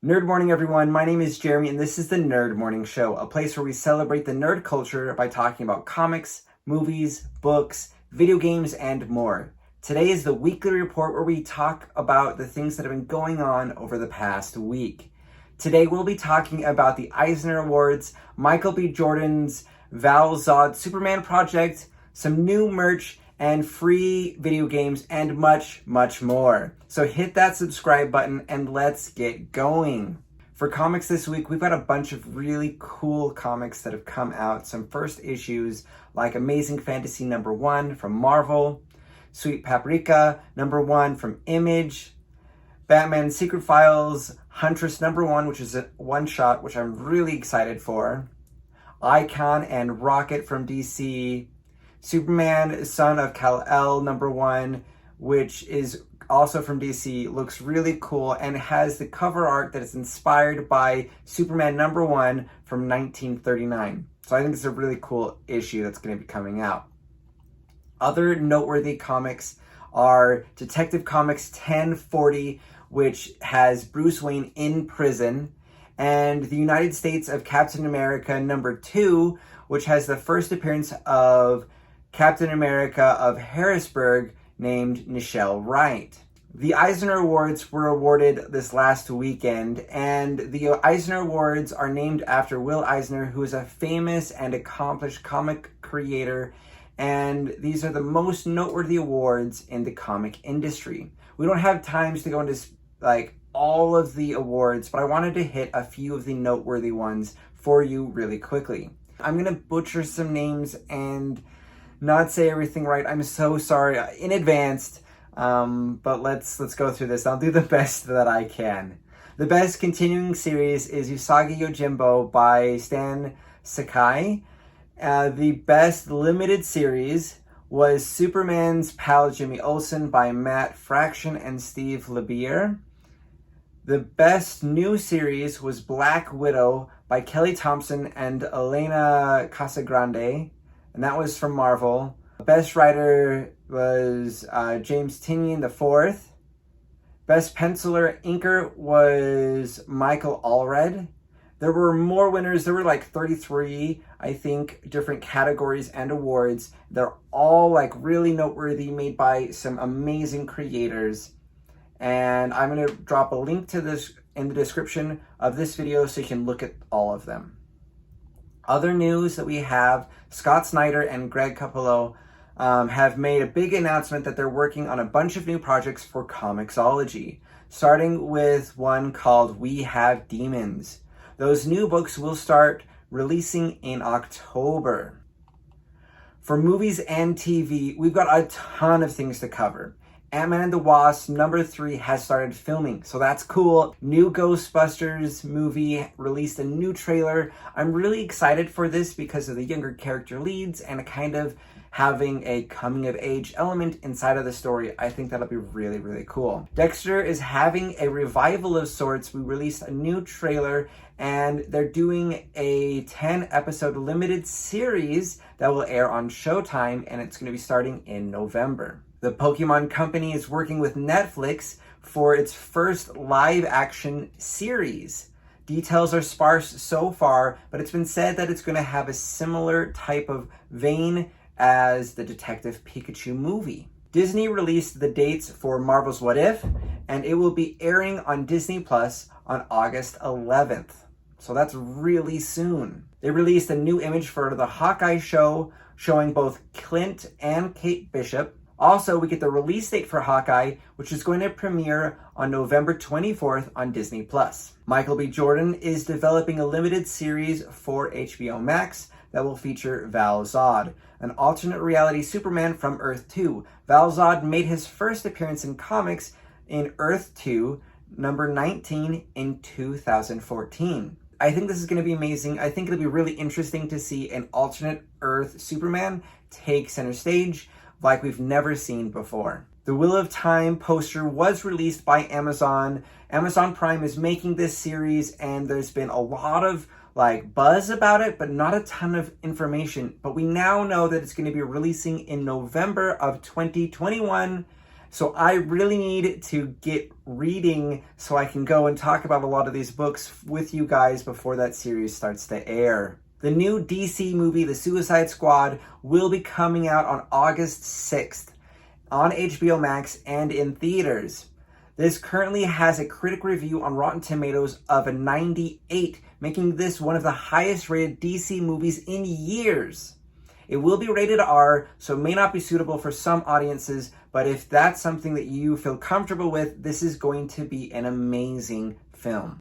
Nerd morning, everyone. My name is Jeremy, and this is the Nerd Morning Show, a place where we celebrate the nerd culture by talking about comics, movies, books, video games, and more. Today is the weekly report where we talk about the things that have been going on over the past week. Today, we'll be talking about the Eisner Awards, Michael B. Jordan's Val Zod Superman Project, some new merch, and free video games, and much, much more. So hit that subscribe button and let's get going. For comics this week, we've got a bunch of really cool comics that have come out. Some first issues like Amazing Fantasy #1 from Marvel, Sweet Paprika #1 from Image, Batman Secret Files Huntress #1, which is a one-shot, which I'm really excited for, Icon and Rocket from DC, Superman, Son of Kal-El #1, which is also from DC, looks really cool and has the cover art that is inspired by Superman #1 from 1939. So I think it's a really cool issue that's going to be coming out. Other noteworthy comics are Detective Comics 1040, which has Bruce Wayne in prison, and The United States of Captain America #2, which has the first appearance of Captain America of Harrisburg named Nichelle Wright. The Eisner Awards were awarded this last weekend, and the Eisner Awards are named after Will Eisner, who is a famous and accomplished comic creator, and these are the most noteworthy awards in the comic industry. We don't have time to go into all of the awards, but I wanted to hit a few of the noteworthy ones for you really quickly. I'm gonna butcher some names and not say everything right. I'm so sorry in advance, but let's go through this. I'll do the best that I can. The best continuing series is Usagi Yojimbo by Stan Sakai. The best limited series was Superman's Pal Jimmy Olsen by Matt Fraction and Steve Lieber. The best new series was Black Widow by Kelly Thompson and Elena Casagrande, and that was from Marvel. Best writer was James Tynion IV. Best penciler inker was Michael Allred. There were more winners. There were 33, I think, different categories and awards. They're all really noteworthy, made by some amazing creators. And I'm going to drop a link to this in the description of this video so you can look at all of them. Other news that we have, Scott Snyder and Greg Capullo have made a big announcement that they're working on a bunch of new projects for Comixology, starting with one called We Have Demons. Those new books will start releasing in October. For movies and TV, we've got a ton of things to cover. Ant-Man and the Wasp #3 has started filming, so that's cool. New Ghostbusters movie released a new trailer. I'm really excited for this because of the younger character leads and kind of having a coming-of-age element inside of the story. I think that'll be really, really cool. Dexter is having a revival of sorts. We released a new trailer, and they're doing a 10-episode limited series that will air on Showtime, and it's going to be starting in November. The Pokemon Company is working with Netflix for its first live-action series. Details are sparse so far, but it's been said that it's going to have a similar type of vein as the Detective Pikachu movie. Disney released the dates for Marvel's What If, and it will be airing on Disney Plus on August 11th. So that's really soon. They released a new image for the Hawkeye show, showing both Clint and Kate Bishop. Also, we get the release date for Hawkeye, which is going to premiere on November 24th on Disney+. Michael B. Jordan is developing a limited series for HBO Max that will feature Val Zod, an alternate reality Superman from Earth 2. Val Zod made his first appearance in comics in Earth 2, #19 in 2014. I think this is going to be amazing. I think it'll be really interesting to see an alternate Earth Superman take center stage like we've never seen before. The Wheel of Time poster was released by Amazon. Amazon Prime is making this series, and there's been a lot of buzz about it, but not a ton of information. But we now know that it's going to be releasing in November of 2021. So I really need to get reading so I can go and talk about a lot of these books with you guys before that series starts to air. The new DC movie, The Suicide Squad, will be coming out on August 6th on HBO Max and in theaters. This currently has a critic review on Rotten Tomatoes of a 98, making this one of the highest rated DC movies in years. It will be rated R, so it may not be suitable for some audiences, but if that's something that you feel comfortable with, this is going to be an amazing film.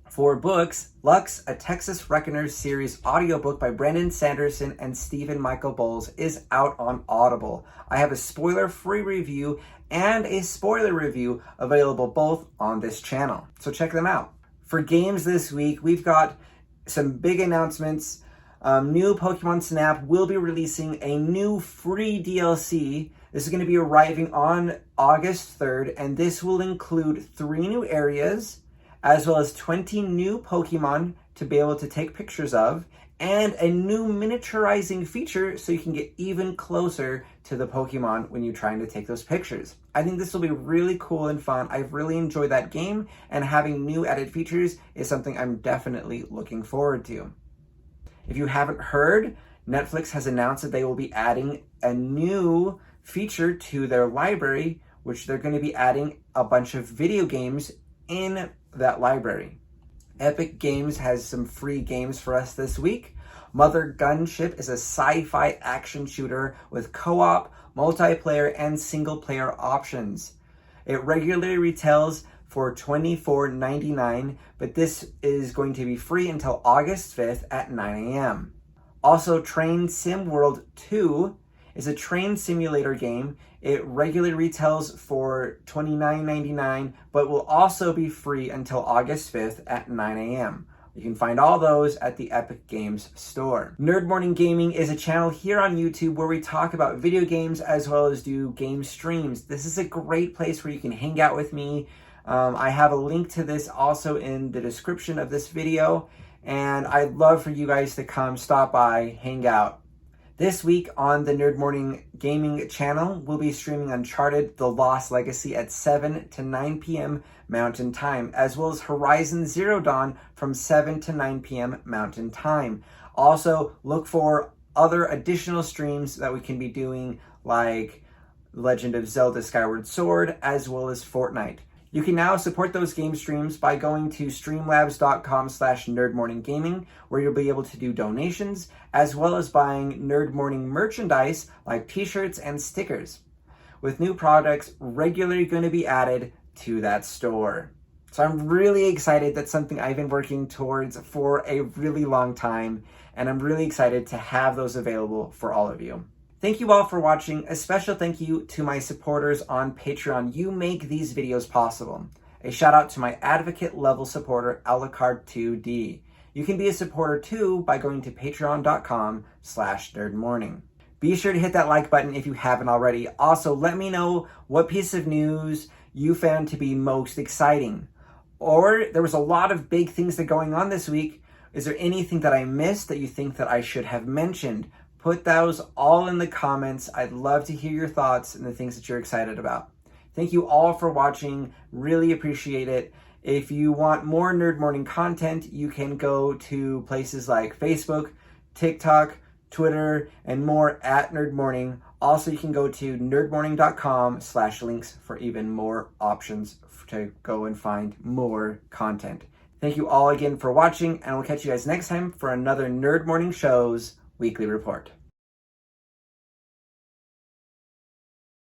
For books, Lux, a Texas Reckoners series audiobook by Brandon Sanderson and Stephen Michael Bowles is out on Audible. I have a spoiler-free review and a spoiler review available both on this channel, so check them out. For games this week, we've got some big announcements. New Pokemon Snap will be releasing a new free DLC. This is going to be arriving on August 3rd, and this will include 3 new areas, as well as 20 new Pokemon to be able to take pictures of, and a new miniaturizing feature so you can get even closer to the Pokemon when you're trying to take those pictures. I think this will be really cool and fun. I've really enjoyed that game, and having new added features is something I'm definitely looking forward to. If you haven't heard, Netflix has announced that they will be adding a new feature to their library, which they're going to be adding a bunch of video games in that library. Epic Games has some free games for us this week. Mother Gunship is a sci-fi action shooter with co-op, multiplayer, and single-player options. It regularly retails for $24.99, but this is going to be free until August 5th at 9 a.m. Also, Train Sim World 2 is a train simulator game. It regularly retails for $29.99, but will also be free until August 5th at 9 a.m. You can find all those at the Epic Games store. Nerd Morning Gaming is a channel here on YouTube where we talk about video games as well as do game streams. This is a great place where you can hang out with me. I have a link to this also in the description of this video, and I'd love for you guys to come stop by, hang out. This week on the Nerd Morning Gaming channel, we'll be streaming Uncharted: The Lost Legacy at 7 to 9 p.m. Mountain Time, as well as Horizon Zero Dawn from 7 to 9 p.m. Mountain Time. Also, look for other additional streams that we can be doing, like Legend of Zelda Skyward Sword, as well as Fortnite. You can now support those game streams by going to streamlabs.com/nerdmorninggaming, where you'll be able to do donations, as well as buying Nerd Morning merchandise like t-shirts and stickers, with new products regularly going to be added to that store. So I'm really excited. That's something I've been working towards for a really long time, and I'm really excited to have those available for all of you. Thank you all for watching. A special thank you to my supporters on Patreon. You make these videos possible. A shout out to my advocate level supporter, Alucard2D. You can be a supporter too by going to patreon.com/nerdmorning. Be sure to hit that like button if you haven't already. Also, let me know what piece of news you found to be most exciting. Or there was a lot of big things that are going on this week. Is there anything that I missed that you think that I should have mentioned? Put those all in the comments. I'd love to hear your thoughts and the things that you're excited about. Thank you all for watching. Really appreciate it. If you want more Nerd Morning content, you can go to places like Facebook, TikTok, Twitter, and more at Nerd Morning. Also, you can go to nerdmorning.com/links for even more options to go and find more content. Thank you all again for watching, and we'll catch you guys next time for another Nerd Morning Show's Weekly Report.